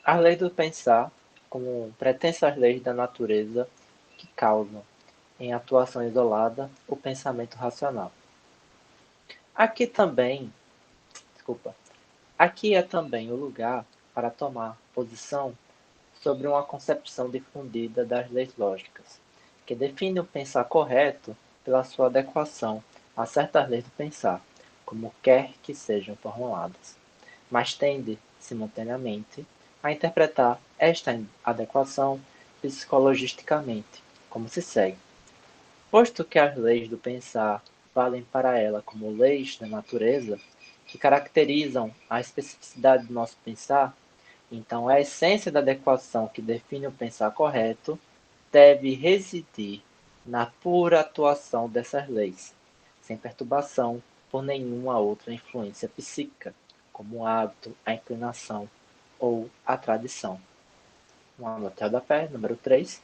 As leis do pensar, como pretensas leis da natureza que causam, em atuação isolada, o pensamento racional. Aqui também, desculpa, aqui é também o lugar para tomar posição sobre uma concepção difundida das leis lógicas, que define o pensar correto pela sua adequação a certas leis do pensar, como quer que sejam formuladas, mas tende, simultaneamente, a interpretar esta adequação psicologisticamente, como se segue. Posto que as leis do pensar valem para ela como leis da natureza, que caracterizam a especificidade do nosso pensar, então a essência da adequação que define o pensar correto deve residir na pura atuação dessas leis, sem perturbação por nenhuma outra influência psíquica, como o hábito, a inclinação ou a tradição. Uma nota da pé, número 3.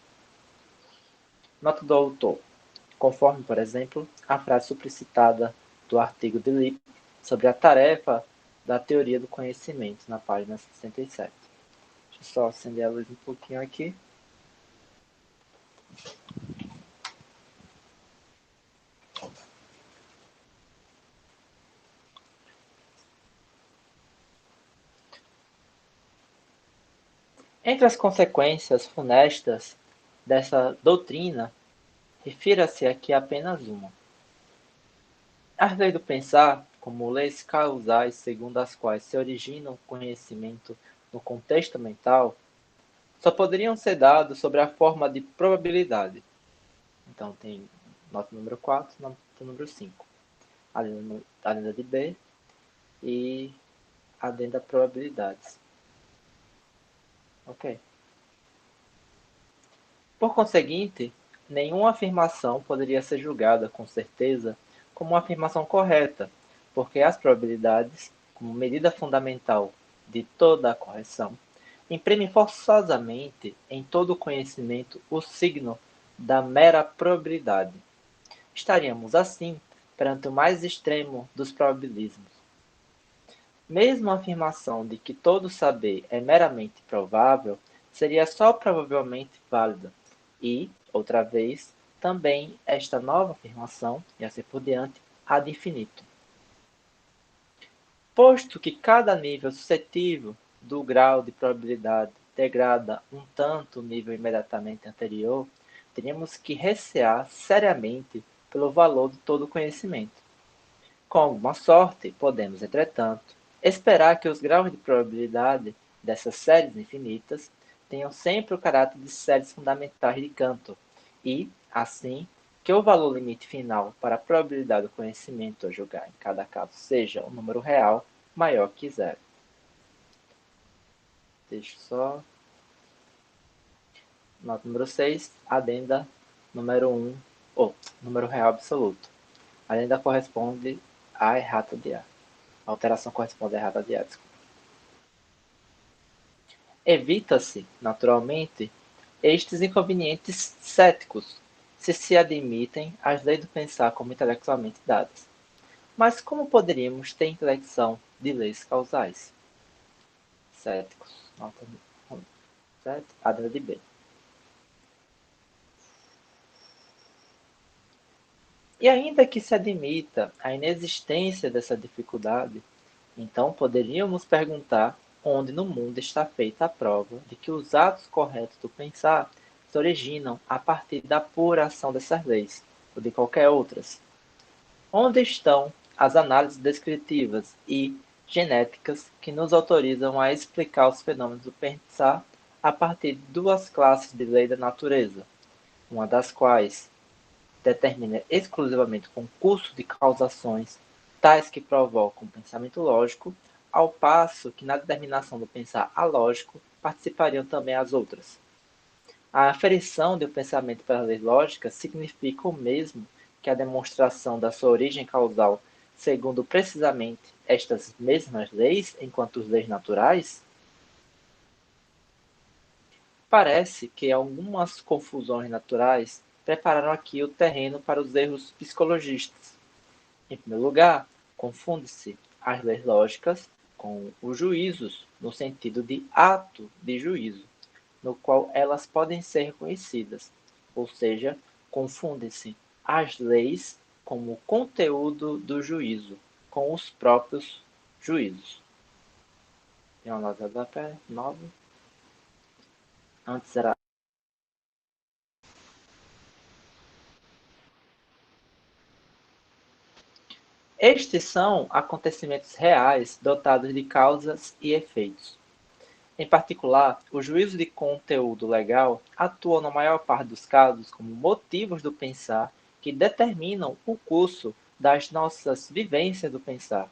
Nota do autor. Conforme, por exemplo, a frase supracitada do artigo de Lipp sobre a tarefa da teoria do conhecimento, na página 67. Deixa eu só acender a luz um pouquinho aqui. Entre as consequências funestas dessa doutrina, refira-se aqui apenas uma. As leis do pensar, como leis causais segundo as quais se origina o conhecimento no contexto mental, só poderiam ser dados sobre a forma de probabilidade. Então tem nota número 4, nota número 5. Adenda de B e adenda probabilidades. Ok. Por conseguinte, nenhuma afirmação poderia ser julgada com certeza como uma afirmação correta, porque as probabilidades, como medida fundamental de toda a correção, imprimem forçosamente em todo o conhecimento o signo da mera probabilidade. Estaríamos, assim, perante o mais extremo dos probabilismos. Mesmo a afirmação de que todo saber é meramente provável seria só provavelmente válida, e, outra vez, também esta nova afirmação, e assim por diante, ad infinitum. Posto que cada nível suscetível do grau de probabilidade degrada um tanto o nível imediatamente anterior, teríamos que recear seriamente pelo valor de todo o conhecimento. Com alguma sorte, podemos, entretanto, esperar que os graus de probabilidade dessas séries infinitas tenham sempre o caráter de séries fundamentais de Cantor e, assim, que o valor limite final para a probabilidade do conhecimento a julgar em cada caso seja um número real maior que zero. Deixa só. Nota número 6, adenda número 1, ou número real absoluto. A adenda corresponde à errata de A. A alteração corresponde à errata de A, desculpa. Evita-se, naturalmente, estes inconvenientes céticos, se admitem as leis do pensar como intelectualmente dadas. Mas como poderíamos ter intelecção de leis causais? Céticos. Nota 7, adenda de B. E ainda que se admita a inexistência dessa dificuldade, então poderíamos perguntar onde no mundo está feita a prova de que os atos corretos do pensar se originam a partir da pura ação dessas leis, ou de qualquer outras. Onde estão as análises descritivas e genéticas que nos autorizam a explicar os fenômenos do pensar a partir de duas classes de lei da natureza, uma das quais determina exclusivamente o concurso de causações tais que provocam o pensamento lógico, ao passo que na determinação do pensar alógico participariam também as outras. A aferição do pensamento pelas leis lógicas significa o mesmo que a demonstração da sua origem causal segundo precisamente estas mesmas leis enquanto leis naturais? Parece que algumas confusões naturais prepararam aqui o terreno para os erros psicologistas. Em primeiro lugar, confunde-se as leis lógicas com os juízos no sentido de ato de juízo, no qual elas podem ser reconhecidas, ou seja, confundem-se as leis como conteúdo do juízo com os próprios juízos. Tem uma nota da pé, 9. Antes era. Estes são acontecimentos reais dotados de causas e efeitos. Em particular, o juízo de conteúdo legal atua na maior parte dos casos como motivos do pensar que determinam o curso das nossas vivências do pensar,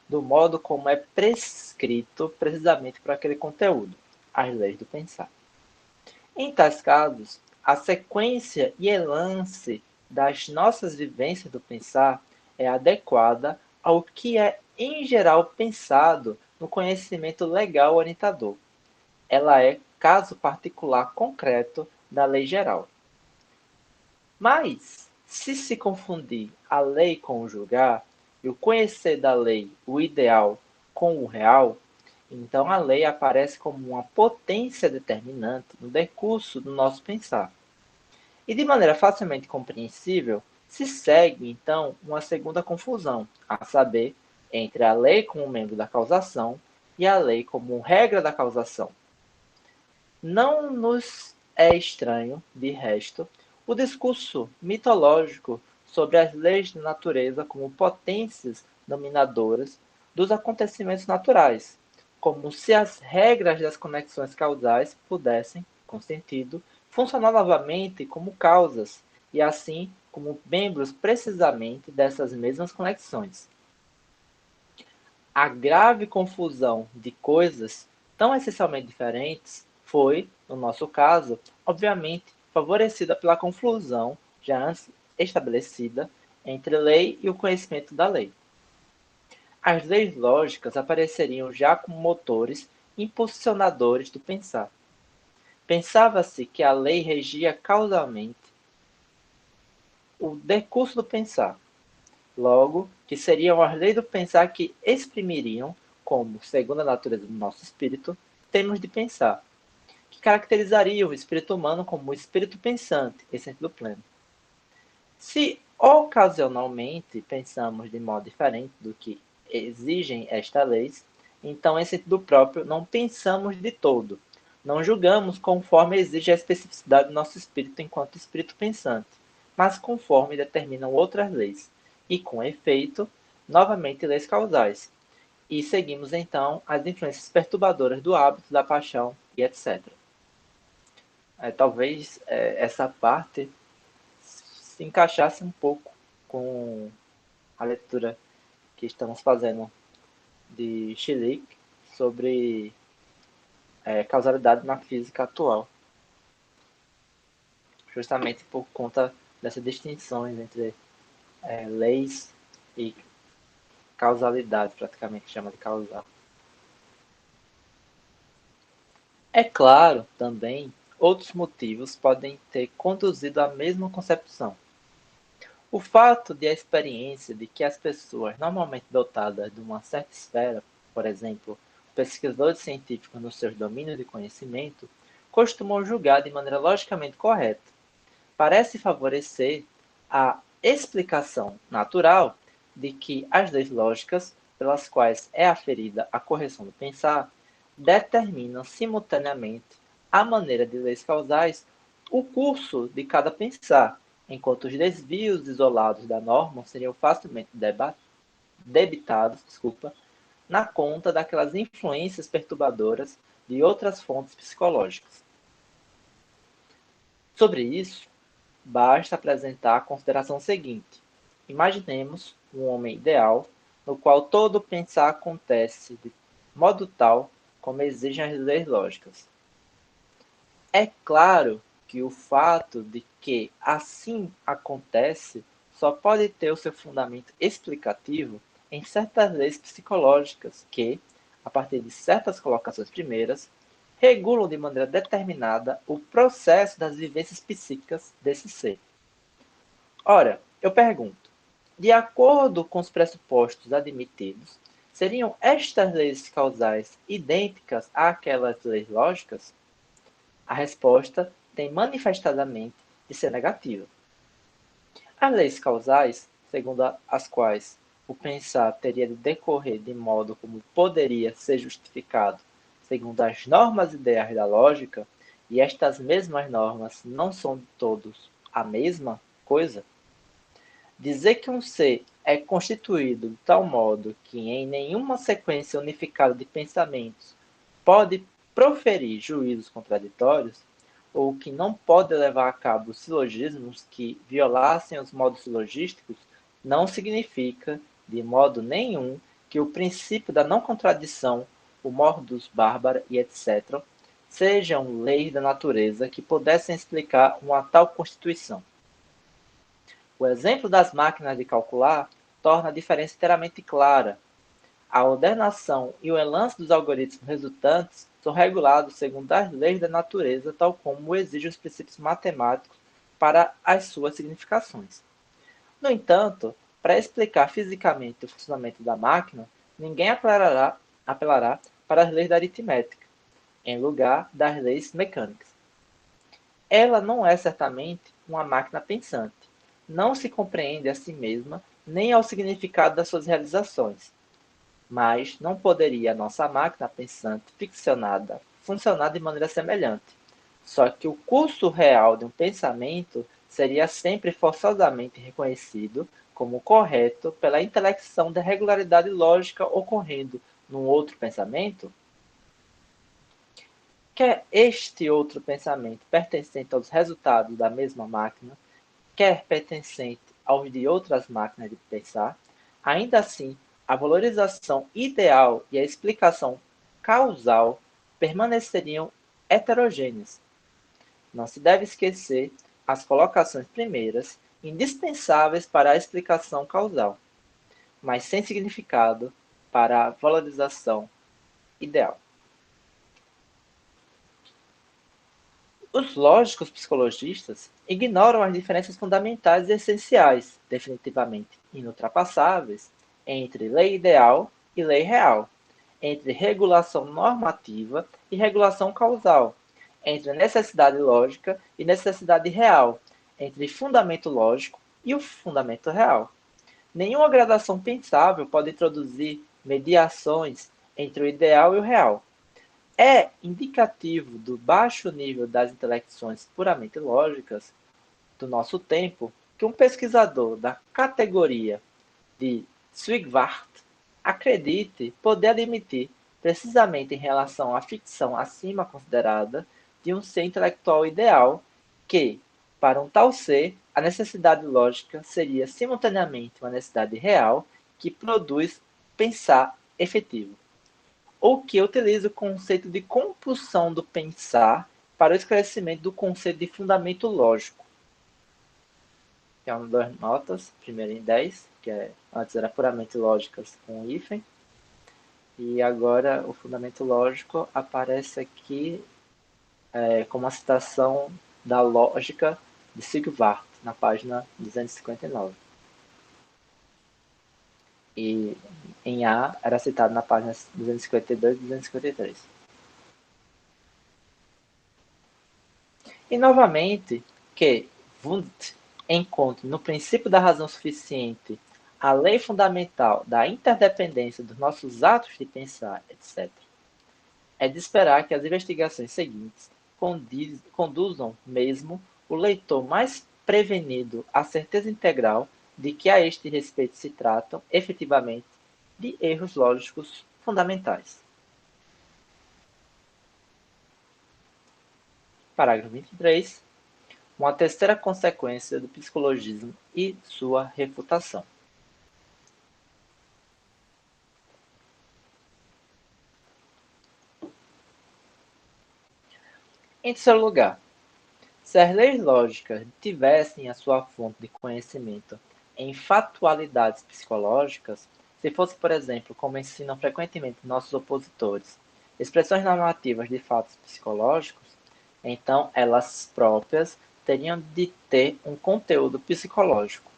do modo como é prescrito precisamente por aquele conteúdo, as leis do pensar. Em tais casos, a sequência e lance das nossas vivências do pensar é adequada ao que é, em geral, pensado no conhecimento legal orientador. Ela é caso particular concreto da lei geral. Mas, se confundir a lei com o julgar, e o conhecer da lei, o ideal, com o real, então a lei aparece como uma potência determinante no decurso do nosso pensar. E de maneira facilmente compreensível, se segue então uma segunda confusão, a saber, entre a lei como membro da causação e a lei como regra da causação. Não nos é estranho, de resto, o discurso mitológico sobre as leis da natureza como potências dominadoras dos acontecimentos naturais, como se as regras das conexões causais pudessem, com sentido, funcionar novamente como causas, e assim como membros precisamente dessas mesmas conexões. A grave confusão de coisas tão essencialmente diferentes foi, no nosso caso, obviamente favorecida pela confusão já antes estabelecida entre lei e o conhecimento da lei. As leis lógicas apareceriam já como motores impulsionadores do pensar. Pensava-se que a lei regia causalmente o decurso do pensar, logo, que seriam as leis do pensar que exprimiriam, como, segundo a natureza do nosso espírito, termos de pensar, que caracterizariam o espírito humano como o espírito pensante, em sentido pleno. Se ocasionalmente pensamos de modo diferente do que exigem estas leis, então, em sentido próprio, não pensamos de todo, não julgamos conforme exige a especificidade do nosso espírito enquanto espírito pensante, mas conforme determinam outras leis, e com efeito, novamente leis causais. E seguimos então as influências perturbadoras do hábito, da paixão e etc. Talvez essa parte se encaixasse um pouco com a leitura que estamos fazendo de Schlick sobre causalidade na física atual, justamente por conta dessas distinções entre leis e causalidade, praticamente chama de causal. É claro, também, outros motivos podem ter conduzido à mesma concepção. O fato de a experiência de que as pessoas normalmente dotadas de uma certa esfera, por exemplo, pesquisadores científicos nos seus domínios de conhecimento, costumam julgar de maneira logicamente correta, parece favorecer a explicação natural de que as leis lógicas, pelas quais é aferida a correção do pensar, determinam simultaneamente a maneira de leis causais o curso de cada pensar, enquanto os desvios isolados da norma seriam facilmente debitados na conta daquelas influências perturbadoras de outras fontes psicológicas. Sobre isso, basta apresentar a consideração seguinte. Imaginemos um homem ideal, no qual todo pensar acontece de modo tal como exigem as leis lógicas. É claro que o fato de que assim acontece só pode ter o seu fundamento explicativo em certas leis psicológicas que, a partir de certas colocações primeiras, regulam de maneira determinada o processo das vivências psíquicas desse ser. Ora, eu pergunto, de acordo com os pressupostos admitidos, Seriam estas leis causais idênticas àquelas leis lógicas? A resposta tem manifestadamente de ser negativa. As leis causais, segundo as quais o pensar teria de decorrer de modo como poderia ser justificado segundo as normas e ideias da lógica, e estas mesmas normas não são de todos a mesma coisa, dizer que um ser é constituído de tal modo que em nenhuma sequência unificada de pensamentos pode proferir juízos contraditórios, ou que não pode levar a cabo silogismos que violassem os modos silogísticos, não significa, de modo nenhum, que o princípio da não contradição, o mordus bárbara e etc., sejam leis da natureza que pudessem explicar uma tal constituição. O exemplo das máquinas de calcular torna a diferença inteiramente clara. A ordenação e o relance dos algoritmos resultantes são regulados segundo as leis da natureza, tal como exigem os princípios matemáticos para as suas significações. No entanto, para explicar fisicamente o funcionamento da máquina, ninguém apelará para as leis da aritmética, em lugar das leis mecânicas. Ela não é certamente uma máquina pensante. Não se compreende a si mesma nem ao significado das suas realizações. Mas não poderia a nossa máquina pensante ficcionada funcionar de maneira semelhante. Só que o curso real de um pensamento seria sempre forçosamente reconhecido como correto pela intelecção da regularidade lógica ocorrendo num outro pensamento? Quer este outro pensamento pertencente aos resultados da mesma máquina, quer pertencente aos de outras máquinas de pensar, ainda assim, a valorização ideal e a explicação causal permaneceriam heterogêneas. Não se deve esquecer as colocações primeiras, indispensáveis para a explicação causal, mas sem significado para a valorização ideal. Os lógicos psicologistas ignoram as diferenças fundamentais e essenciais, definitivamente inultrapassáveis, entre lei ideal e lei real, entre regulação normativa e regulação causal, entre necessidade lógica e necessidade real, entre fundamento lógico e o fundamento real. Nenhuma gradação pensável pode introduzir mediações entre o ideal e o real. É indicativo do baixo nível das intelecções puramente lógicas do nosso tempo que um pesquisador da categoria de Swigvart acredite poder admitir, precisamente em relação à ficção acima considerada, de um ser intelectual ideal, que, para um tal ser, a necessidade lógica seria simultaneamente uma necessidade real que produz pensar efetivo, ou que utiliza o conceito de compulsão do pensar para o esclarecimento do conceito de fundamento lógico. Tem duas notas, primeiro em 10, que antes era puramente lógicas com hífen, e agora o fundamento lógico aparece aqui como uma citação da lógica de Sigvart, na página 259. E em A era citado na página 252 e 253. E novamente, que Wundt encontre no princípio da razão suficiente a lei fundamental da interdependência dos nossos atos de pensar, etc. É de esperar que as investigações seguintes conduzam mesmo o leitor mais prevenido à certeza integral de que a este respeito se tratam, efetivamente, de erros lógicos fundamentais. Parágrafo 23. Uma terceira consequência do psicologismo e sua refutação. Em terceiro lugar, se as leis lógicas tivessem a sua fonte de conhecimento em fatalidades psicológicas, se fosse, por exemplo, como ensinam frequentemente nossos opositores, expressões normativas de fatos psicológicos, então elas próprias teriam de ter um conteúdo psicológico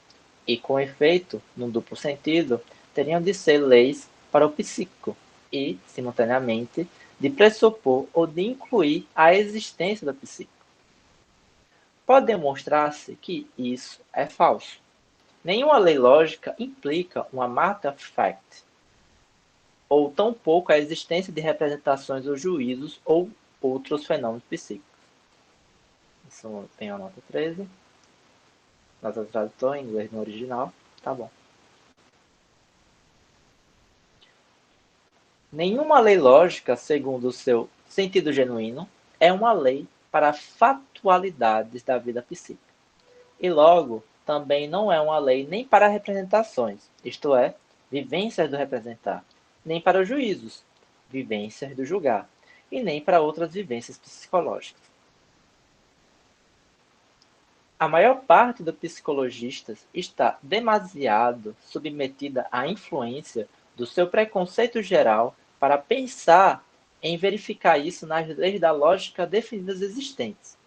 e, com efeito, no duplo sentido, teriam de ser leis para o psíquico e, simultaneamente, de pressupor ou de incluir a existência do psíquico. Pode demonstrar-se que isso é falso. Nenhuma lei lógica implica uma matter of fact, ou tampouco a existência de representações ou juízos ou outros fenômenos psíquicos. Isso tem a nota 13. Nota tradutor em inglês no original. Tá bom. Nenhuma lei lógica, segundo o seu sentido genuíno, é uma lei para fatualidades da vida psíquica. E logo, também não é uma lei nem para representações, isto é, vivências do representar, nem para os juízos, vivências do julgar, e nem para outras vivências psicológicas. A maior parte dos psicologistas está demasiado submetida à influência do seu preconceito geral para pensar em verificar isso nas leis da lógica definidas existentes.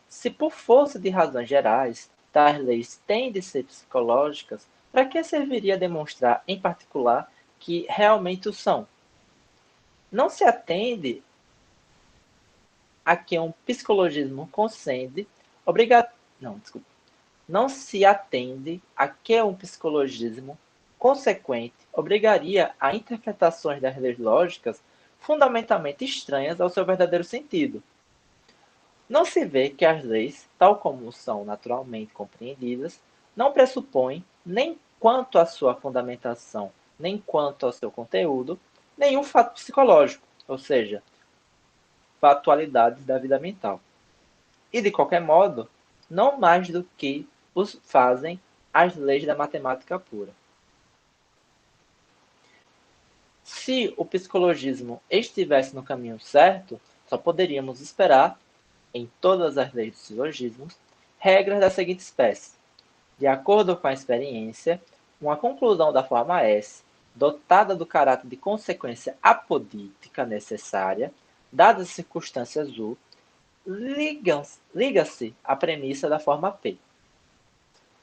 Se por força de razões gerais, tais leis têm de ser psicológicas, para que serviria demonstrar, em particular, que realmente o são? Não se atende a que um psicologismo concede não se atende a que um psicologismo consequente obrigaria a interpretações das leis lógicas fundamentalmente estranhas ao seu verdadeiro sentido. Não se vê que as leis, tal como são naturalmente compreendidas, não pressupõem, nem quanto à sua fundamentação, nem quanto ao seu conteúdo, nenhum fato psicológico, ou seja, fatualidades da vida mental. E, de qualquer modo, não mais do que os fazem as leis da matemática pura. Se o psicologismo estivesse no caminho certo, só poderíamos esperar, em todas as leis dos silogismos, regras da seguinte espécie: de acordo com a experiência, uma conclusão da forma S, dotada do caráter de consequência apodítica necessária, dadas as circunstâncias U, liga-se à premissa da forma P.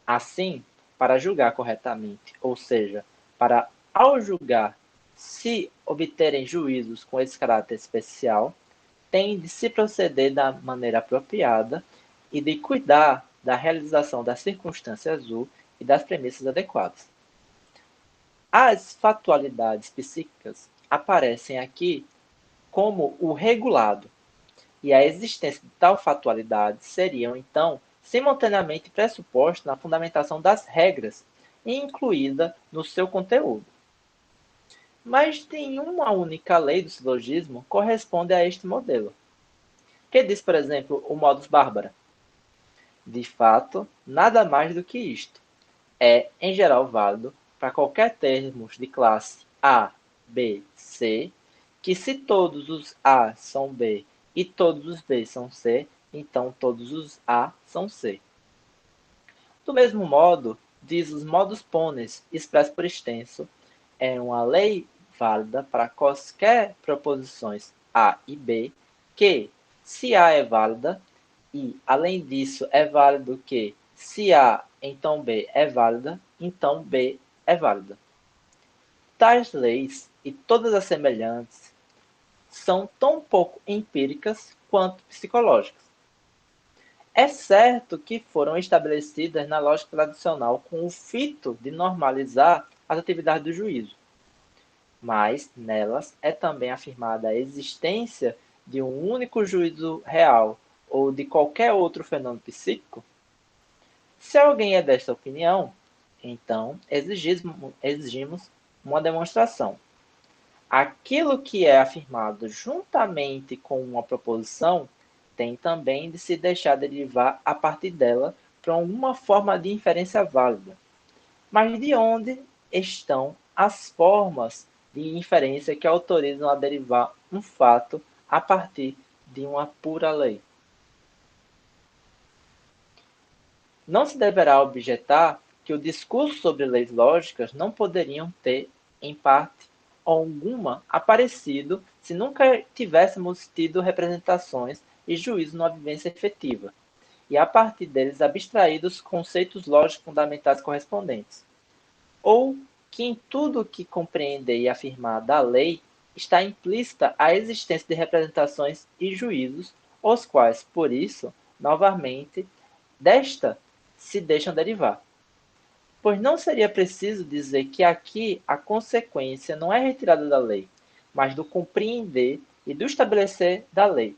Assim, para julgar corretamente, ou seja, para, ao julgar, se obterem juízos com esse caráter especial, tem de se proceder da maneira apropriada e de cuidar da realização das circunstâncias U e das premissas adequadas. As fatualidades psíquicas aparecem aqui como o regulado, e a existência de tal fatualidade seriam, então, simultaneamente pressuposta na fundamentação das regras e incluída no seu conteúdo. Mas nenhuma única lei do silogismo corresponde a este modelo. Que diz, por exemplo, o modus barbara? De fato, nada mais do que isto. É, em geral, válido para qualquer termos de classe A, B, C, que se todos os A são B e todos os B são C, então todos os A são C. Do mesmo modo, diz os modus ponens, expresso por extenso, é uma lei válida para quaisquer proposições A e B, que, se A é válida, e, além disso, é válido que, se A, então B é válida, então B é válida. Tais leis, e todas as semelhantes, são tão pouco empíricas quanto psicológicas. É certo que foram estabelecidas na lógica tradicional com o fito de normalizar as atividades do juízo, mas nelas é também afirmada a existência de um único juízo real ou de qualquer outro fenômeno psíquico. Se alguém é desta opinião, então exigimos uma demonstração. Aquilo que é afirmado juntamente com uma proposição tem também de se deixar derivar a partir dela para alguma forma de inferência válida. Mas de onde estão as formas de inferência que autorizam a derivar um fato a partir de uma pura lei? Não se deverá objetar que o discurso sobre leis lógicas não poderiam ter, em parte alguma, aparecido se nunca tivéssemos tido representações e juízo numa vivência efetiva, e a partir deles abstraídos conceitos lógicos fundamentais correspondentes. Ou que em tudo que compreender e afirmar da lei está implícita a existência de representações e juízos, os quais, por isso, novamente, desta se deixam derivar. Pois não seria preciso dizer que aqui a consequência não é retirada da lei, mas do compreender e do estabelecer da lei,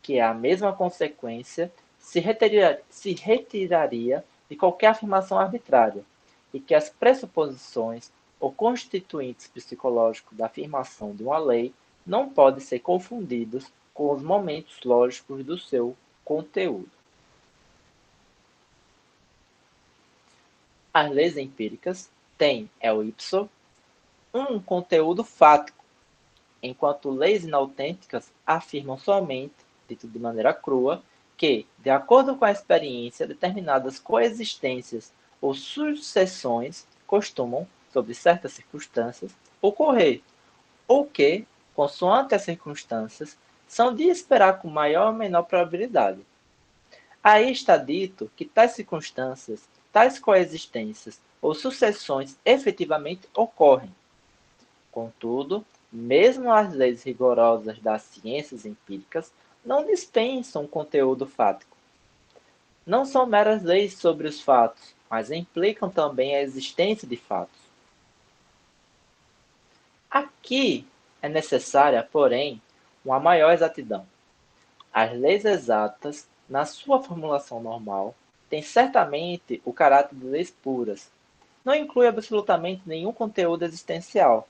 que é a mesma consequência, se retiraria de qualquer afirmação arbitrária, e que as pressuposições ou constituintes psicológicos da afirmação de uma lei não podem ser confundidos com os momentos lógicos do seu conteúdo. As leis empíricas têm, o ipso, um conteúdo fático, enquanto leis inautênticas afirmam somente, dito de maneira crua, que, de acordo com a experiência, determinadas coexistências ou sucessões costumam, sob certas circunstâncias, ocorrer, ou que, consoante as circunstâncias, são de esperar com maior ou menor probabilidade. Aí está dito que tais circunstâncias, tais coexistências ou sucessões efetivamente ocorrem. Contudo, mesmo as leis rigorosas das ciências empíricas não dispensam conteúdo fático. Não são meras leis sobre os fatos, mas implicam também a existência de fatos. Aqui é necessária, porém, uma maior exatidão. As leis exatas, na sua formulação normal, têm certamente o caráter de leis puras. Não inclui absolutamente nenhum conteúdo existencial,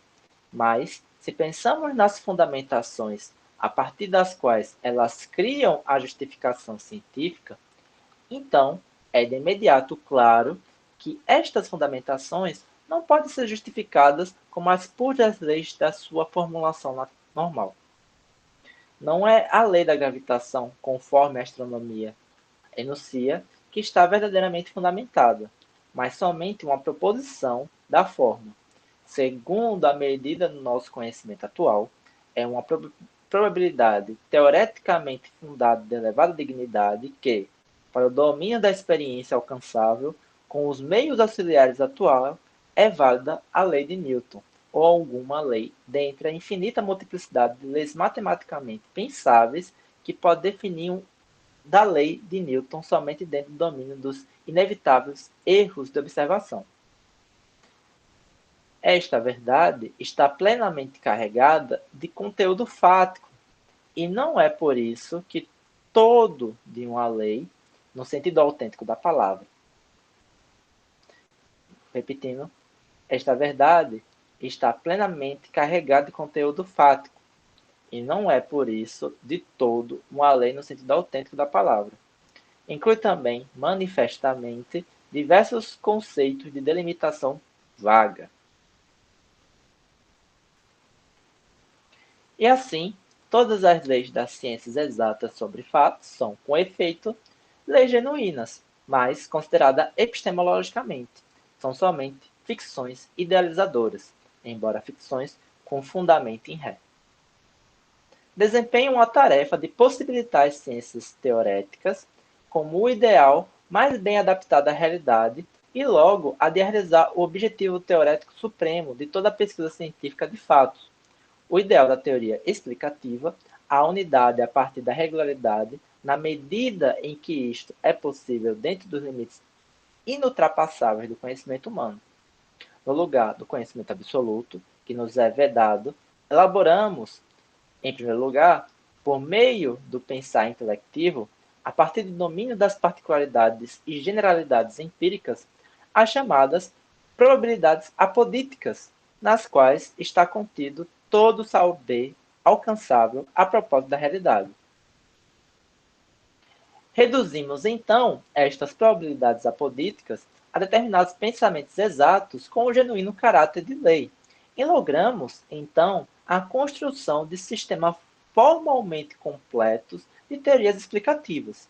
mas, se pensamos nas fundamentações a partir das quais elas criam a justificação científica, então é de imediato claro que estas fundamentações não podem ser justificadas como as puras leis da sua formulação normal. Não é a lei da gravitação, conforme a astronomia enuncia, que está verdadeiramente fundamentada, mas somente uma proposição da forma. Segundo a medida do nosso conhecimento atual, é uma probabilidade teoreticamente fundada de elevada dignidade que, para o domínio da experiência alcançável, com os meios auxiliares atuais, é válida a lei de Newton, ou alguma lei dentre a infinita multiplicidade de leis matematicamente pensáveis que pode definir da lei de Newton somente dentro do domínio dos inevitáveis erros de observação. Esta verdade está plenamente carregada de conteúdo fático, e não é por isso que todo de uma lei, no sentido autêntico da palavra. Repetindo, esta verdade está plenamente carregada de conteúdo fático, e não é por isso de todo uma lei no sentido autêntico da palavra. Inclui também, manifestamente, diversos conceitos de delimitação vaga. E assim, todas as leis das ciências exatas sobre fatos são, com efeito, leis genuínas, mas consideradas epistemologicamente. São somente ficções idealizadoras, embora ficções com fundamento em ré. Desempenham a tarefa de possibilitar as ciências teoréticas como o ideal mais bem adaptado à realidade e logo a de realizar o objetivo teorético supremo de toda a pesquisa científica de fatos, o ideal da teoria explicativa, a unidade a partir da regularidade, na medida em que isto é possível dentro dos limites inultrapassáveis do conhecimento humano. No lugar do conhecimento absoluto, que nos é vedado, elaboramos, em primeiro lugar, por meio do pensar intelectivo, a partir do domínio das particularidades e generalidades empíricas, as chamadas probabilidades apodíticas, nas quais está contido todo o saber alcançável a propósito da realidade. Reduzimos, então, estas probabilidades apodíticas a determinados pensamentos exatos com o genuíno caráter de lei, e logramos, então, a construção de sistemas formalmente completos de teorias explicativas.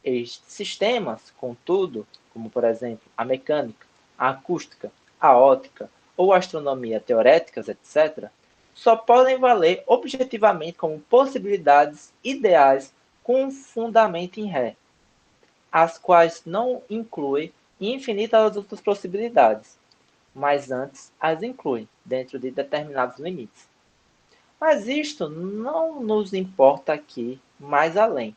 Estes sistemas, contudo, como por exemplo a mecânica, a acústica, a óptica ou a astronomia teoréticas, etc., só podem valer objetivamente como possibilidades ideais com fundamento em ré, as quais não incluem infinitas outras possibilidades. mas antes as inclui dentro de determinados limites. Mas isto não nos importa aqui mais além,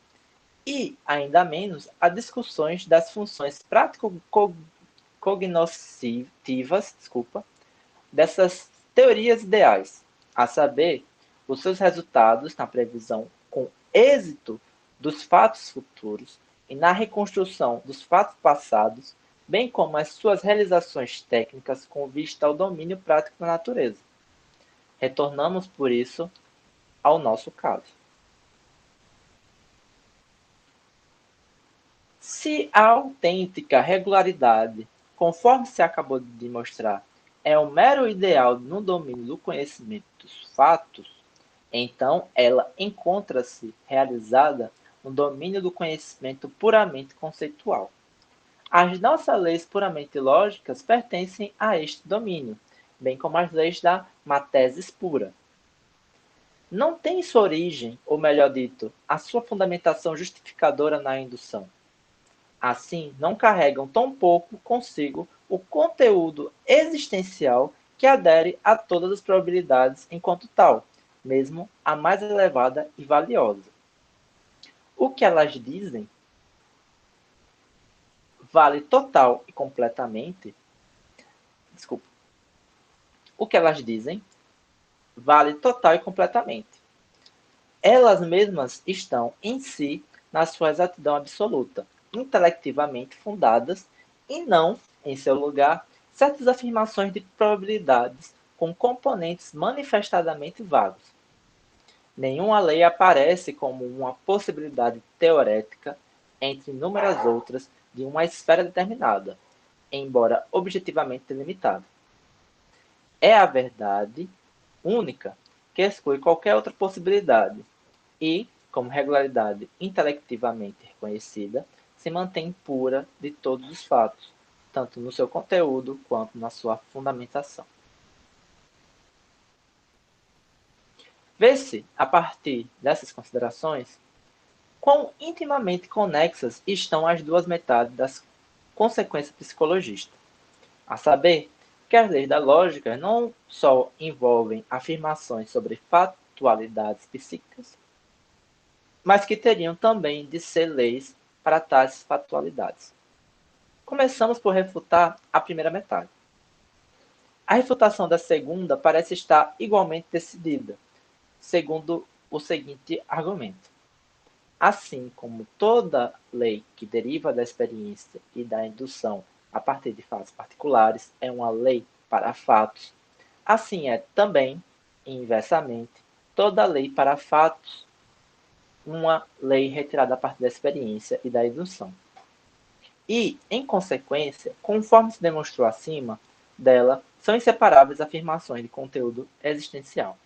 e ainda menos a discussões das funções prático-cognitivas, dessas teorias ideais, a saber, os seus resultados na previsão com êxito dos fatos futuros e na reconstrução dos fatos passados, bem como as suas realizações técnicas com vista ao domínio prático da natureza. Retornamos, por isso, ao nosso caso. Se a autêntica regularidade, conforme se acabou de mostrar, é um mero ideal no domínio do conhecimento dos fatos, então ela encontra-se realizada no domínio do conhecimento puramente conceitual. As nossas leis puramente lógicas pertencem a este domínio, bem como as leis da matesis pura. Não tem sua origem, ou melhor dito, a sua fundamentação justificadora na indução. Assim, não carregam tão pouco consigo o conteúdo existencial que adere a todas as probabilidades enquanto tal, mesmo a mais elevada e valiosa. O que elas dizem vale total e completamente. Desculpa. O que elas dizem vale total e completamente. Elas mesmas estão em si na sua exatidão absoluta, intelectivamente fundadas, e não, em seu lugar, certas afirmações de probabilidades com componentes manifestadamente vagos. Nenhuma lei aparece como uma possibilidade teorética entre inúmeras outras de uma esfera determinada, embora objetivamente delimitada. É a verdade única que exclui qualquer outra possibilidade e, como regularidade intelectivamente reconhecida, se mantém pura de todos os fatos, tanto no seu conteúdo quanto na sua fundamentação. Vê-se, a partir dessas considerações, quão intimamente conexas estão as duas metades das consequências psicologistas, a saber, que as leis da lógica não só envolvem afirmações sobre factualidades psíquicas, mas que teriam também de ser leis para tais factualidades. Começamos por refutar a primeira metade. A refutação da segunda parece estar igualmente decidida, segundo o seguinte argumento. Assim como toda lei que deriva da experiência e da indução a partir de fatos particulares é uma lei para fatos, assim é também, inversamente, toda lei para fatos uma lei retirada a partir da experiência e da indução. E, em consequência, conforme se demonstrou acima, dela são inseparáveis afirmações de conteúdo existencial.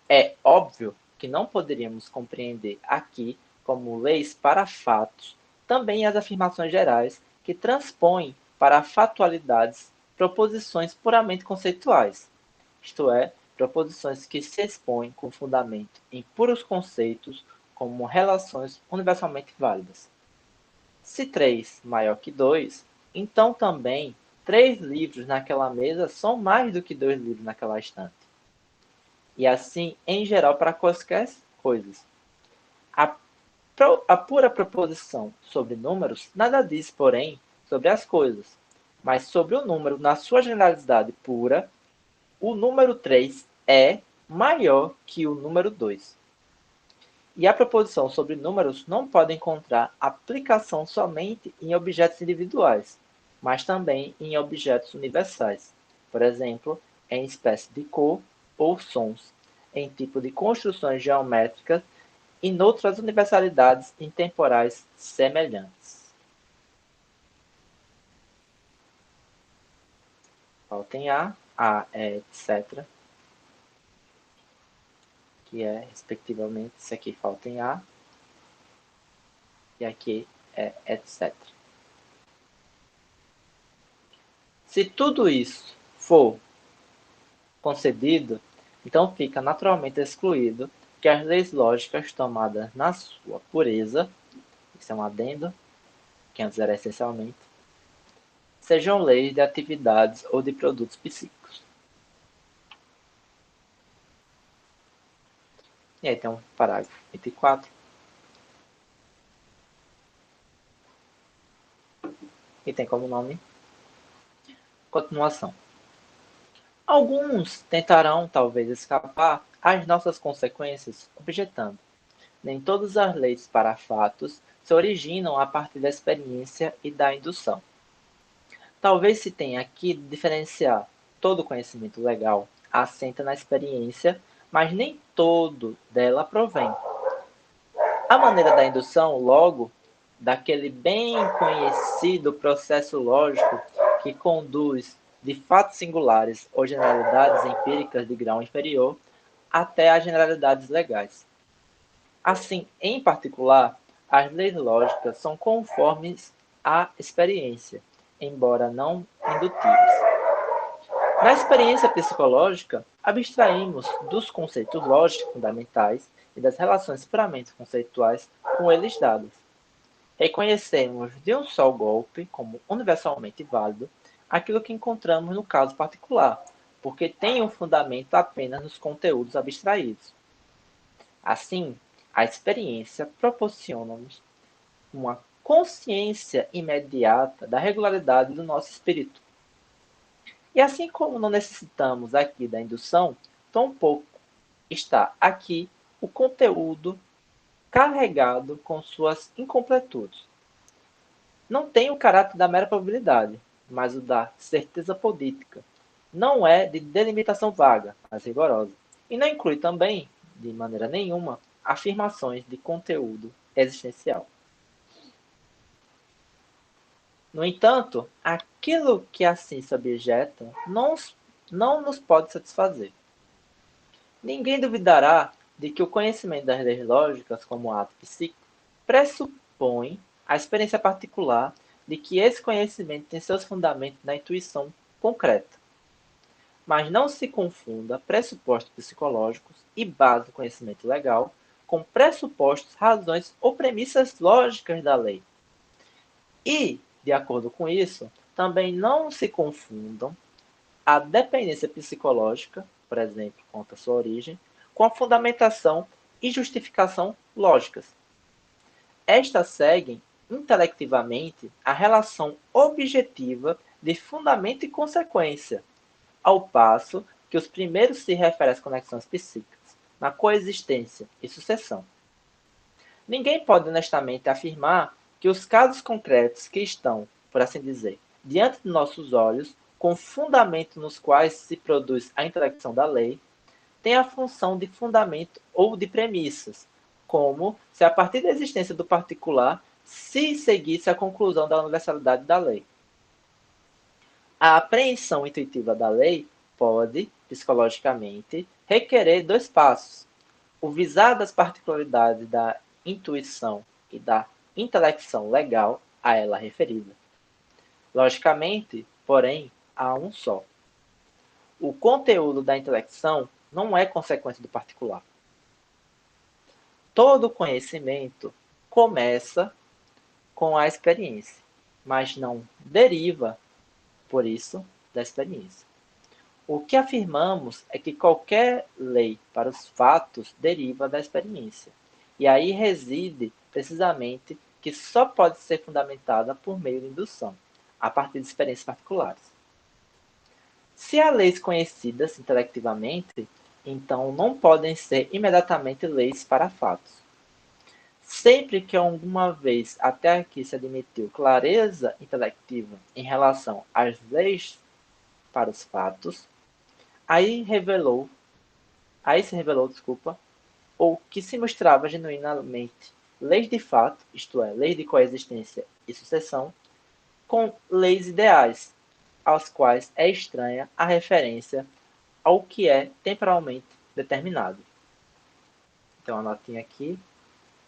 É óbvio que não poderíamos compreender aqui como leis para fatos também as afirmações gerais que transpõem para fatualidades proposições puramente conceituais, isto é, proposições que se expõem com fundamento em puros conceitos como relações universalmente válidas. Se 3 maior que 2, então também 3 livros naquela mesa são mais do que 2 livros naquela estante. E assim, em geral, para quaisquer coisas. A pura proposição sobre números nada diz, porém, sobre as coisas, mas sobre o número na sua generalidade pura, o número 3 é maior que o número 2. E a proposição sobre números não pode encontrar aplicação somente em objetos individuais, mas também em objetos universais, por exemplo, em espécie de cor ou sons, em tipo de construções geométricas e noutras universalidades intemporais semelhantes. Falta em A é etc., que é, respectivamente, isso aqui falta em A, e aqui é etc. Se tudo isso for concedido, então fica naturalmente excluído que as leis lógicas tomadas na sua pureza, isso é um adendo, que antes era essencialmente, sejam leis de atividades ou de produtos psíquicos. E aí tem um parágrafo 24. E tem como nome continuação. Alguns tentarão talvez escapar às nossas consequências, objetando: nem todas as leis para fatos se originam a partir da experiência e da indução. Talvez se tenha aqui de diferenciar: todo conhecimento legal assenta na experiência, mas nem todo dela provém. A maneira da indução, logo, daquele bem conhecido processo lógico que conduz de fatos singulares ou generalidades empíricas de grau inferior até as generalidades legais. Assim, em particular, as leis lógicas são conformes à experiência, embora não indutíveis. Na experiência psicológica, abstraímos dos conceitos lógicos fundamentais e das relações puramente conceituais com eles dadas. Reconhecemos de um só golpe, como universalmente válido, aquilo que encontramos no caso particular, porque tem um fundamento apenas nos conteúdos abstraídos. Assim, a experiência proporciona-nos uma consciência imediata da regularidade do nosso espírito. E assim como não necessitamos aqui da indução, tampouco está aqui o conteúdo carregado com suas incompletudes. Não tem o caráter da mera probabilidade, mas o da certeza política. Não é de delimitação vaga, mas rigorosa. E não inclui também, de maneira nenhuma, afirmações de conteúdo existencial. No entanto, aquilo que assim se objeta não nos pode satisfazer. Ninguém duvidará de que o conhecimento das leis lógicas como ato psíquico pressupõe a experiência particular de que esse conhecimento tem seus fundamentos na intuição concreta. Mas não se confunda pressupostos psicológicos e base do conhecimento legal com pressupostos, razões ou premissas lógicas da lei. E, de acordo com isso, também não se confundam a dependência psicológica, por exemplo, quanto à sua origem, com a fundamentação e justificação lógicas. Estas seguem, intelectivamente, a relação objetiva de fundamento e consequência, ao passo que os primeiros se referem às conexões psíquicas, na coexistência e sucessão. Ninguém pode honestamente afirmar que os casos concretos que estão, por assim dizer, diante de nossos olhos, com fundamento nos quais se produz a intelecção da lei, têm a função de fundamento ou de premissas, como se a partir da existência do particular se seguisse a conclusão da universalidade da lei. A apreensão intuitiva da lei pode, psicologicamente, requerer dois passos: o visar das particularidades da intuição e da intelecção legal a ela referida. Logicamente, porém, há um só. O conteúdo da intelecção não é consequência do particular. Todo conhecimento começa com a experiência, mas não deriva, por isso, da experiência. O que afirmamos é que qualquer lei para os fatos deriva da experiência. E aí reside, precisamente, que só pode ser fundamentada por meio de indução, a partir de experiências particulares. Se há leis conhecidas intelectivamente, então não podem ser imediatamente leis para fatos. Sempre que alguma vez até aqui se admitiu clareza intelectiva em relação às leis para os fatos, aí se revelou, ou que se mostrava genuinamente leis de fato, isto é, leis de coexistência e sucessão, com leis ideais, aos quais é estranha a referência ao que é temporalmente determinado. Então, a notinha aqui.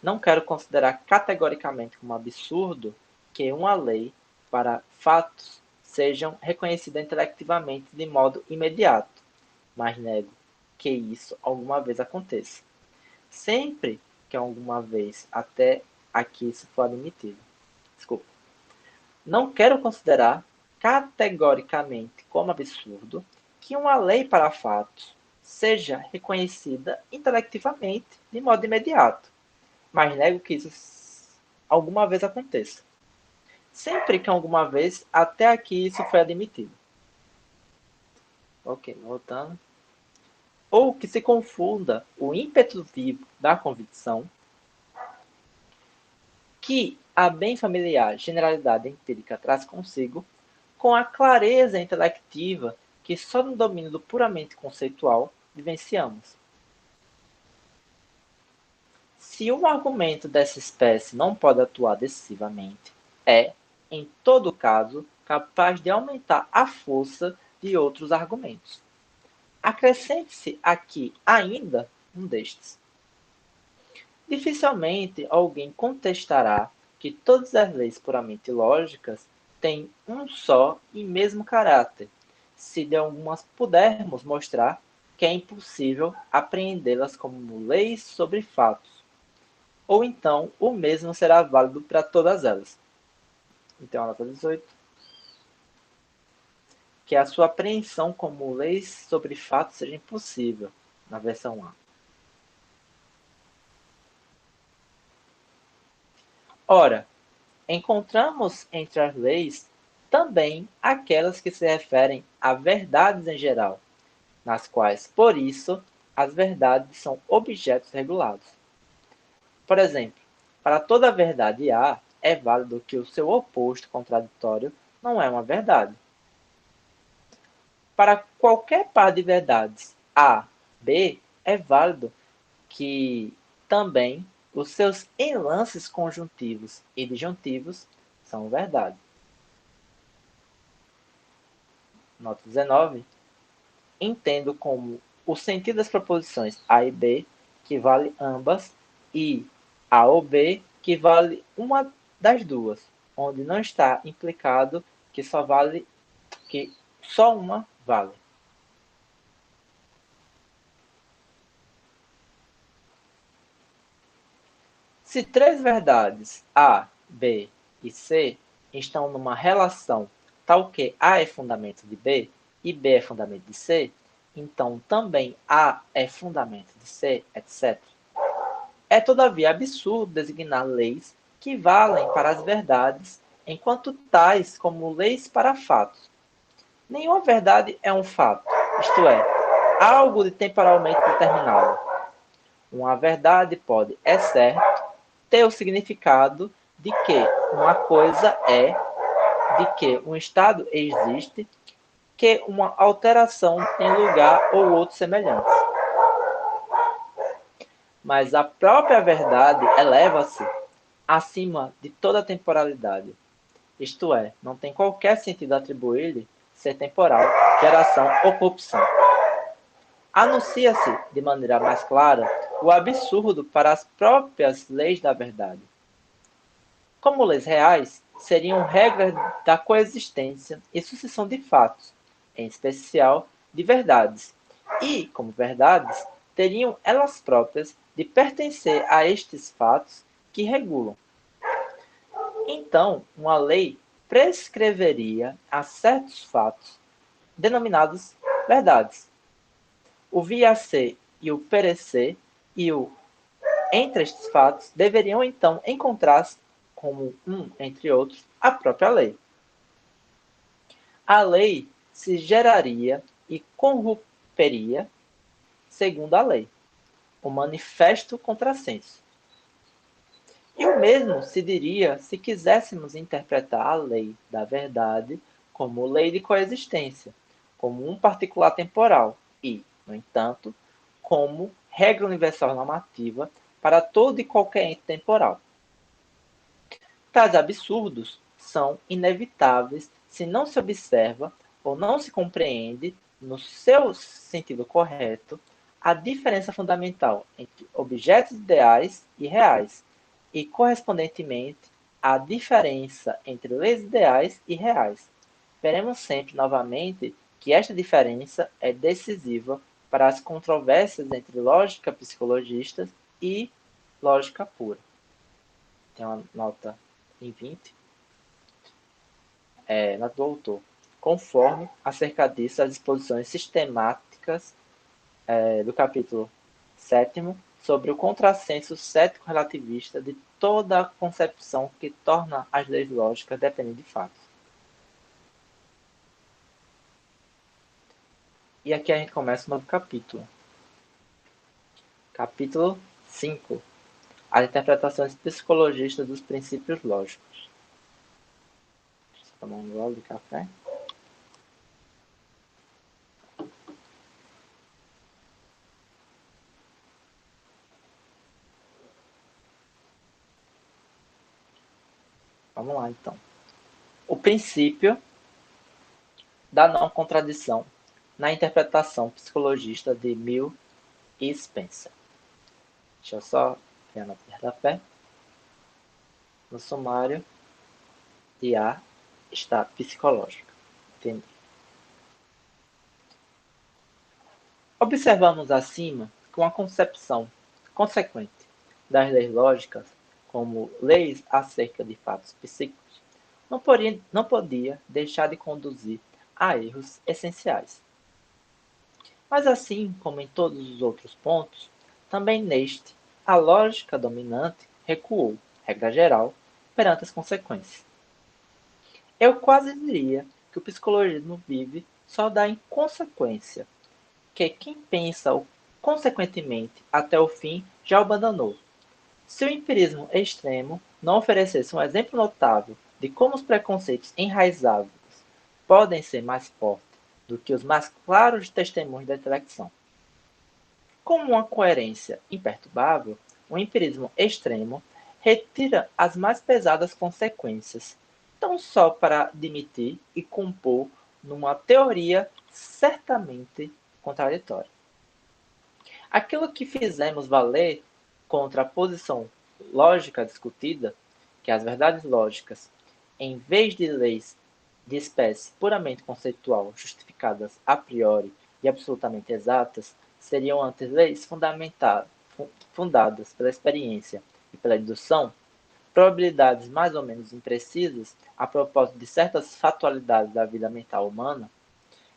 Não quero considerar categoricamente como absurdo que uma lei para fatos sejam reconhecidas intelectivamente de modo imediato, mas nego que isso alguma vez aconteça. Sempre que alguma vez até aqui isso for admitido. Desculpa. Não quero considerar categoricamente como absurdo que uma lei para fatos seja reconhecida intelectivamente de modo imediato, mas nego que isso alguma vez aconteça. Sempre que alguma vez, até aqui isso foi admitido. Ok, voltando. Ou que se confunda o ímpeto vivo da convicção, que a bem familiar generalidade empírica traz consigo, com a clareza intelectiva que só no domínio do puramente conceitual vivenciamos. Se um argumento dessa espécie não pode atuar decisivamente, é, em todo caso, capaz de aumentar a força de outros argumentos. Acrescente-se aqui ainda um destes. Dificilmente alguém contestará que todas as leis puramente lógicas têm um só e mesmo caráter, se de algumas pudermos mostrar que é impossível apreendê-las como leis sobre fatos, ou então o mesmo será válido para todas elas. Então, a nota 18, que a sua apreensão como leis sobre fatos seja impossível, na versão A. Ora, encontramos entre as leis também aquelas que se referem a verdades em geral, nas quais, por isso, as verdades são objetos regulados. Por exemplo, para toda verdade A, é válido que o seu oposto contraditório não é uma verdade. Para qualquer par de verdades A, B, é válido que também os seus enlaces conjuntivos e disjuntivos são verdade. Nota 19. Entendo como o sentido das proposições A e B, que vale ambas, e A ou B, que vale uma das duas, onde não está implicado que só uma vale. Se três verdades A, B e C estão numa relação tal que A é fundamento de B e B é fundamento de C, então também A é fundamento de C, etc. É todavia absurdo designar leis que valem para as verdades enquanto tais como leis para fatos. Nenhuma verdade é um fato, isto é, algo de temporalmente determinado. Uma verdade pode, é certo, ter o significado de que uma coisa é, de que um estado existe, que uma alteração tem lugar ou outro semelhante. Mas a própria verdade eleva-se acima de toda temporalidade. Isto é, não tem qualquer sentido atribuir-lhe ser temporal, geração ou corrupção. Anuncia-se, de maneira mais clara, o absurdo para as próprias leis da verdade. Como leis reais, seriam regras da coexistência e sucessão de fatos, em especial de verdades, e, como verdades, teriam elas próprias de pertencer a estes fatos que regulam. Então, uma lei prescreveria a certos fatos, denominados verdades. O vir a ser e o perecer e o entre estes fatos deveriam então encontrar-se como um entre outros a própria lei. A lei se geraria e corromperia segundo a lei, o manifesto contrassenso. E o mesmo se diria se quiséssemos interpretar a lei da verdade como lei de coexistência, como um particular temporal e, no entanto, como regra universal normativa para todo e qualquer ente temporal. Tais absurdos são inevitáveis se não se observa ou não se compreende, no seu sentido correto, a diferença fundamental entre objetos ideais e reais, e, correspondentemente, a diferença entre leis ideais e reais. Veremos sempre novamente que esta diferença é decisiva para as controvérsias entre lógica psicologistas e lógica pura. Tem uma nota em 20. nota do autor, conforme acerca disso as disposições sistemáticas do capítulo 7º sobre o contrassenso cético-relativista de toda a concepção que torna as leis lógicas dependentes de fatos. E aqui a gente começa um novo capítulo. Capítulo 5. As interpretações psicologistas dos princípios lógicos. Deixa eu tomar um gole de café. Vamos lá, então. O princípio da não contradição na interpretação psicologista de Mill e Spencer. Deixa eu só ver a nota de rodapé. No sumário de A está psicológica. Entendi. Observamos acima que uma concepção consequente das leis lógicas, como leis acerca de fatos psíquicos, não podia deixar de conduzir a erros essenciais. Mas assim como em todos os outros pontos, também neste, a lógica dominante recuou, regra geral, perante as consequências. Eu quase diria que o psicologismo vive só da inconsequência, que quem pensa consequentemente até o fim já o abandonou. Se o empirismo extremo não oferecesse um exemplo notável de como os preconceitos enraizados podem ser mais fortes do que os mais claros testemunhos da intelecção. Como uma coerência imperturbável, o empirismo extremo retira as mais pesadas consequências, tão só para admitir e compor numa teoria certamente contraditória. Aquilo que fizemos valer contra a posição lógica discutida, que as verdades lógicas, em vez de leis de espécie puramente conceitual, justificadas a priori e absolutamente exatas, seriam antes leis fundadas pela experiência e pela dedução, probabilidades mais ou menos imprecisas a propósito de certas fatalidades da vida mental humana,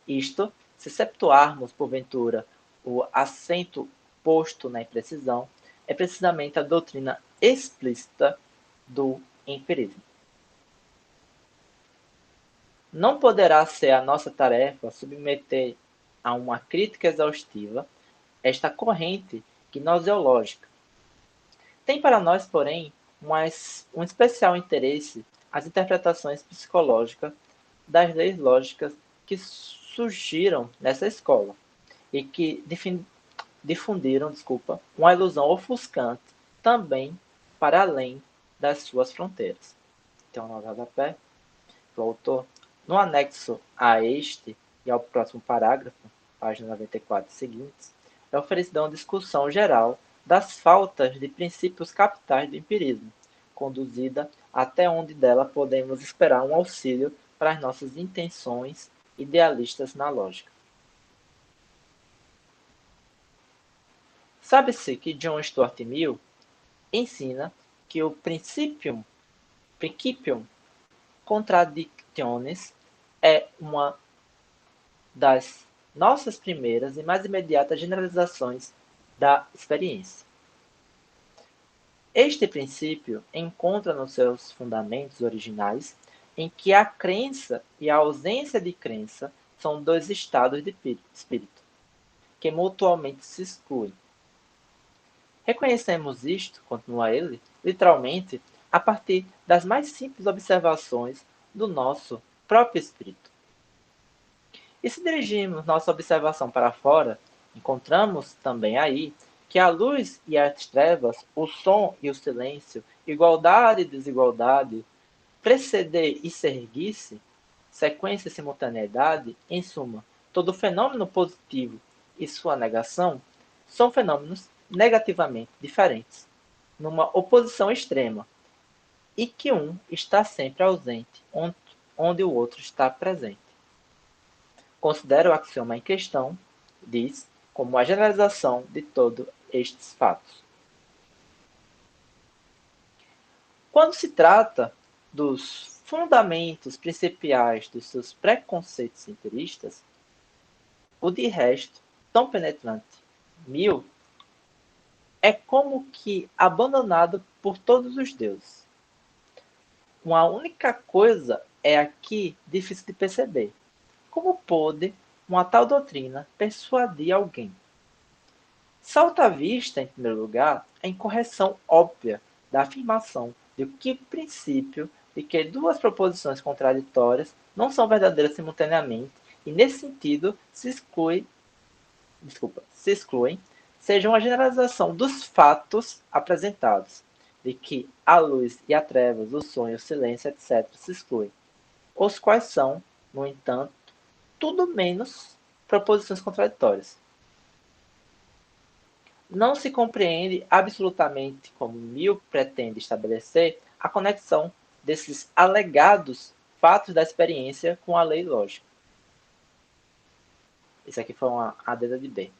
isto, se exceptuarmos, porventura, o acento posto na imprecisão, é precisamente a doutrina explícita do empirismo. Não poderá ser a nossa tarefa submeter a uma crítica exaustiva esta corrente gnoseológica. Tem para nós, porém, um especial interesse as interpretações psicológicas das leis lógicas que surgiram nessa escola e que difundiram uma ilusão ofuscante também para além das suas fronteiras. Então, no rodapé do autor, no anexo a este e ao próximo parágrafo, página 94 e seguintes, é oferecida uma discussão geral das faltas de princípios capitais do empirismo, conduzida até onde dela podemos esperar um auxílio para as nossas intenções idealistas na lógica. Sabe-se que John Stuart Mill ensina que o principium contradictionis é uma das nossas primeiras e mais imediatas generalizações da experiência. Este princípio encontra nos seus fundamentos originais em que a crença e a ausência de crença são dois estados de espírito, que mutuamente se excluem. Reconhecemos isto, continua ele, literalmente, a partir das mais simples observações do nosso próprio espírito. E se dirigirmos nossa observação para fora, encontramos também aí que a luz e as trevas, o som e o silêncio, igualdade e desigualdade, preceder e seguir-se, sequência e simultaneidade, em suma, todo fenômeno positivo e sua negação, são fenômenos negativamente diferentes, numa oposição extrema, e que um está sempre ausente, onde o outro está presente. Considera o axioma em questão, diz, como a generalização de todos estes fatos. Quando se trata dos fundamentos principais dos seus preconceitos empiristas, o de resto, tão penetrante, Mill, é como que abandonado por todos os deuses. Uma única coisa é aqui difícil de perceber. Como pôde uma tal doutrina persuadir alguém? Salta à vista, em primeiro lugar, a incorreção óbvia da afirmação de que o princípio de que duas proposições contraditórias não são verdadeiras simultaneamente e, nesse sentido, se excluem, seja uma generalização dos fatos apresentados, de que a luz e a trevas, o sonho, o silêncio, etc., se excluem, os quais são, no entanto, tudo menos proposições contraditórias. Não se compreende absolutamente, como Mill pretende estabelecer, a conexão desses alegados fatos da experiência com a lei lógica. Isso aqui foi uma adenda de B.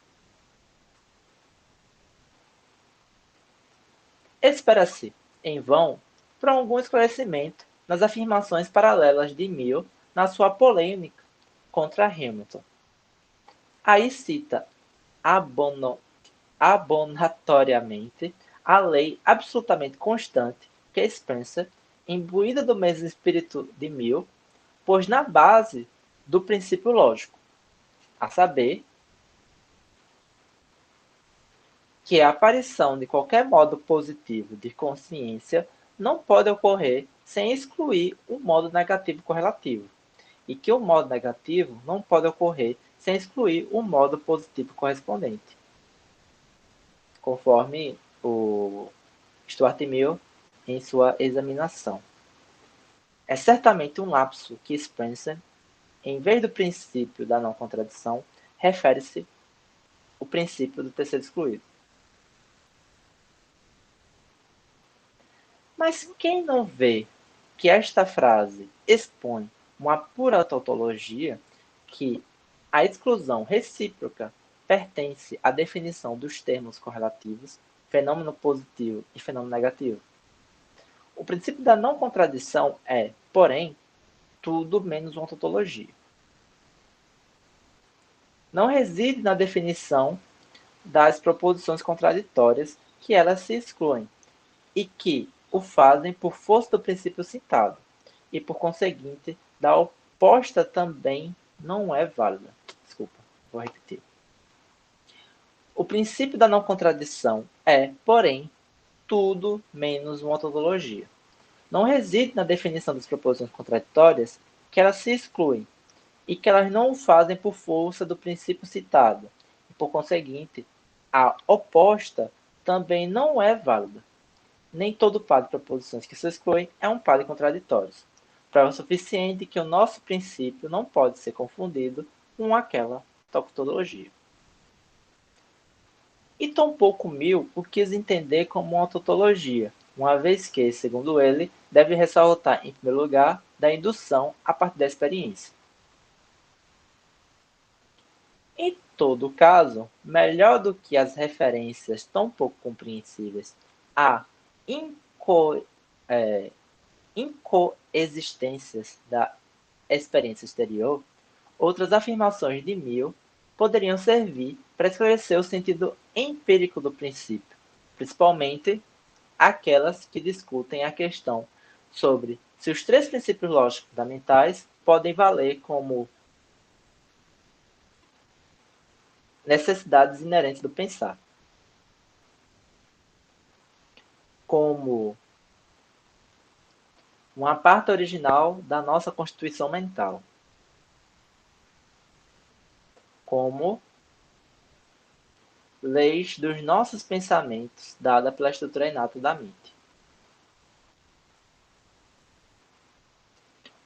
Espera-se, em vão, por algum esclarecimento nas afirmações paralelas de Mill na sua polêmica contra Hamilton. Aí cita abonatoriamente a lei absolutamente constante que Spencer, imbuída do mesmo espírito de Mill, pôs na base do princípio lógico, a saber, que a aparição de qualquer modo positivo de consciência não pode ocorrer sem excluir o modo negativo correlativo, e que o modo negativo não pode ocorrer sem excluir o modo positivo correspondente, conforme o Stuart Mill em sua examinação. É certamente um lapso que Spencer, em vez do princípio da não contradição, refere-se ao princípio do terceiro excluído. Mas quem não vê que esta frase expõe uma pura tautologia, que a exclusão recíproca pertence à definição dos termos correlativos, fenômeno positivo e fenômeno negativo? O princípio da não contradição é, porém, tudo menos uma tautologia. Não reside na definição das proposições contraditórias que elas se excluem, e que o fazem por força do princípio citado, e por conseguinte, da oposta também não é válida. Desculpa, vou repetir. O princípio da não contradição é, porém, tudo menos uma tautologia. Não reside na definição das proposições contraditórias que elas se excluem, e que elas não o fazem por força do princípio citado, e por conseguinte, a oposta também não é válida. Nem todo par de proposições que se excluem é um par de contraditórios. Prova suficiente que o nosso princípio não pode ser confundido com aquela tautologia. E tampouco Mill o quis entender como uma tautologia, uma vez que, segundo ele, deve ressaltar, em primeiro lugar, da indução a partir da experiência. Em todo caso, melhor do que as referências tão pouco compreensíveis a incoexistências da experiência exterior, outras afirmações de Mill poderiam servir para esclarecer o sentido empírico do princípio, principalmente aquelas que discutem a questão sobre se os três princípios lógicos fundamentais podem valer como necessidades inerentes do pensar, como uma parte original da nossa constituição mental, como leis dos nossos pensamentos, dada pela estrutura inata da mente.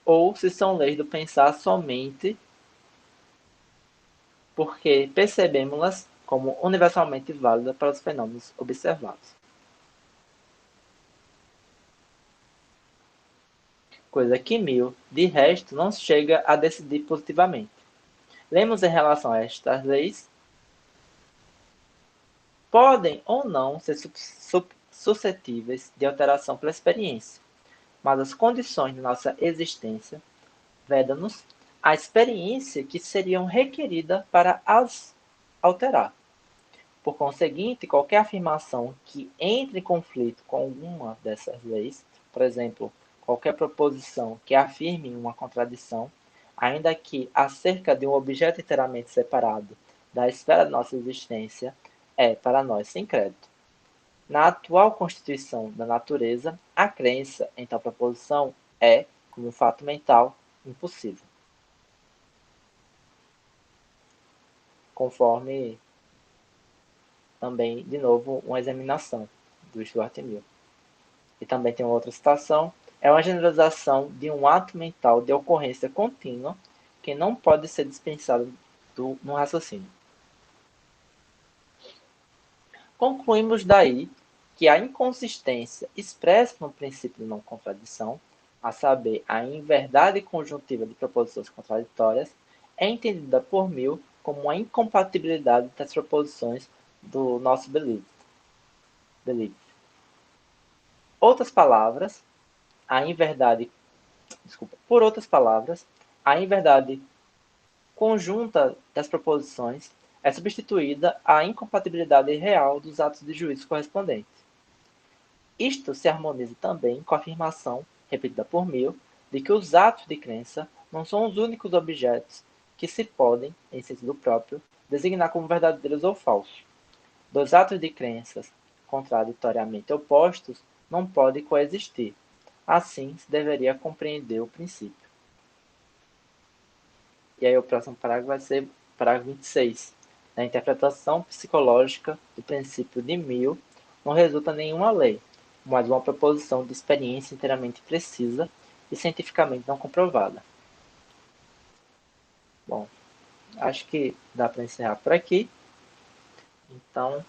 Ou se são leis do pensar somente porque percebemos-las como universalmente válidas para os fenômenos observados. Coisa que Mill, de resto, não chega a decidir positivamente. Lemos em relação a estas leis, podem ou não ser suscetíveis de alteração pela experiência, mas as condições de nossa existência veda-nos a experiência que seriam requeridas para as alterar. Por conseguinte, qualquer afirmação que entre em conflito com alguma dessas leis, por exemplo, qualquer proposição que afirme uma contradição, ainda que acerca de um objeto inteiramente separado da esfera da nossa existência, é para nós sem crédito. Na atual constituição da natureza, a crença em tal proposição é, como fato mental, impossível. Conforme também, de novo, uma examinação do Stuart Mill. E também tem outra citação, é uma generalização de um ato mental de ocorrência contínua que não pode ser dispensado no raciocínio. Concluímos daí que a inconsistência expressa no princípio de não contradição, a saber, a inverdade conjuntiva de proposições contraditórias, é entendida por Mill como uma incompatibilidade das proposições do nosso belief. Outras palavras, a inverdade, por outras palavras, a inverdade conjunta das proposições é substituída à incompatibilidade real dos atos de juízo correspondentes. Isto se harmoniza também com a afirmação, repetida por Mill, de que os atos de crença não são os únicos objetos que se podem, em sentido próprio, designar como verdadeiros ou falsos. Dois atos de crenças contraditoriamente opostos não podem coexistir. Assim, se deveria compreender o princípio. E aí o próximo parágrafo vai ser o parágrafo 26. Na interpretação psicológica do princípio de Mill, não resulta nenhuma lei, mas uma proposição de experiência inteiramente precisa e cientificamente não comprovada. Bom, acho que dá para encerrar por aqui. Então,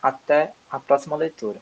até a próxima leitura.